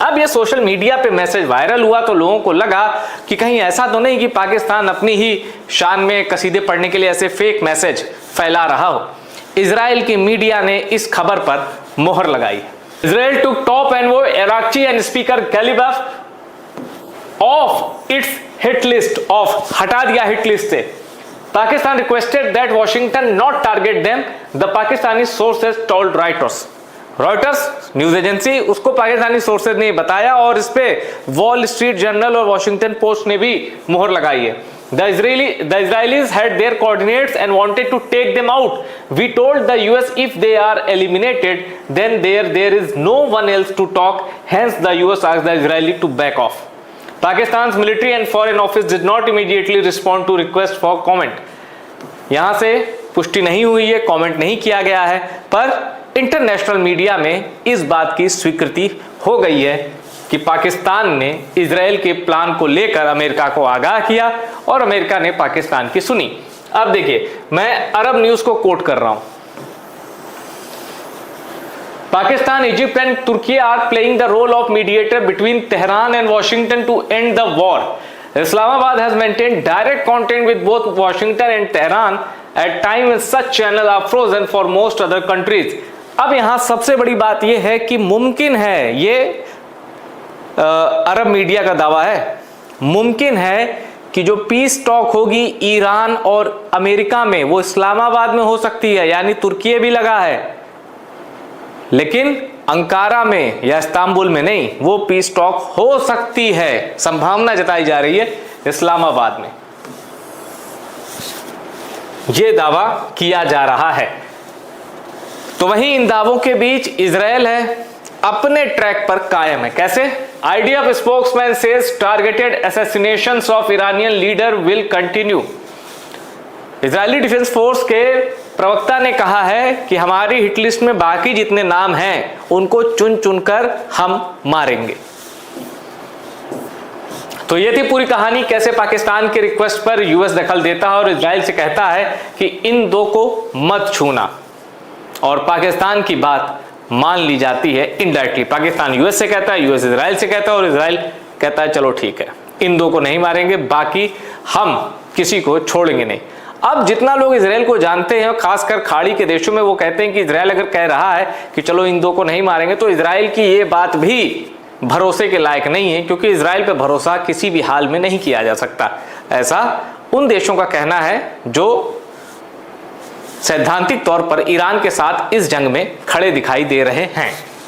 अब ये social media पे मैसेज वायरल हुआ तो लोगों को लगा कि कहीं ऐसा तो नहीं कि पाकिस्तान अपनी ही शान में कसीदे पढ़ने के लिए ऐसे फेक मैसेज फैला रहा हो। इजराइल की मीडिया ने इस खबर पर मोहर लगाई। Israel took top envoy Araghchi and speaker Ghalibaf off its hit list off, हटा दिया हिट लिस्ट से। Pakistan requested that Washington not target them, the Pakistani sources told Reuters. Reuters news agency, उसको पाकिस्तानी सोर्सेज ने बताया और इस पे वॉल स्ट्रीट जर्नल और वॉशिंगटन पोस्ट ने भी मोहर लगाई है। The Israelis had their coordinates and wanted to take them out. We told the US if they are eliminated, then there is no one else to talk. Hence, the US asked the Israeli to back off. Pakistan's military and foreign office did not immediately respond to request for comment. यहाँ से पुष्टि नहीं हुई है, comment नहीं किया गया है, पर इंटरनेशनल मीडिया में इस बात की स्वीकृति हो गई है कि पाकिस्तान ने इजराइल के प्लान को लेकर अमेरिका को आगाह किया और अमेरिका ने पाकिस्तान की सुनी। अब देखिए, मैं अरब न्यूज को कोट कर रहा हूं। Pakistan, Egypt and Turkey are playing the role of mediator between Tehran and Washington to end the war. Islamabad has maintained direct contact with both Washington and Tehran at time such channel are frozen for most other countries. अब यहां सबसे बड़ी बात यह है कि मुमकिन है, ये अरब मीडिया का दावा है, मुमकिन है कि जो पीस टॉक होगी ईरान और अमेरिका में वो इस्लामाबाद में हो सकती है, यानी तुर्की भी लगा है, लेकिन अंकारा में या इस्तांबुल में नहीं, वो पीस टॉक हो सकती है, संभावना जताई जा रही है इस्लामाबाद में। ये दावा किया जा रहा है। तो वहीं इन दावों के बीच इजराइल है अपने ट्रैक पर कायम है। कैसे? IDF spokesman says targeted assassinations of Iranian leader will continue. Israeli defence force के प्रवक्ता ने कहा है कि हमारी हिट लिस्ट में बाकी जितने नाम हैं उनको चुन चुनकर हम मारेंगे। तो ये थी पूरी कहानी, कैसे पाकिस्तान के रिक्वेस्ट पर यूएस दखल देता है और इजराइल से कहता है कि इन दो को मत छूना, और पाकिस्तान की बात मान ली जाती है इनडायरेक्टली। पाकिस्तान यूएस से कहता है, यूएस इजराइल से कहता है, और इजराइल कहता है चलो ठीक है, इन दो को नहीं मारेंगे, बाकी हम किसी को छोड़ेंगे नहीं। अब जितना लोग इजराइल को जानते हैं, खासकर खाड़ी के देशों में, वो कहते हैं कि इजराइल अगर कह रहा है कि चलो इन दो को नहीं मारेंगे, तो इजराइल की ये बात भी भरोसे के लायक नहीं है, क्योंकि इजराइल पर भरोसा किसी भी हाल में नहीं किया जा सकता। ऐसा उन देशों का कहना है जो सैद्धांतिक तौर पर ईरान के साथ इस जंग में खड़े दिखाई दे रहे हैं।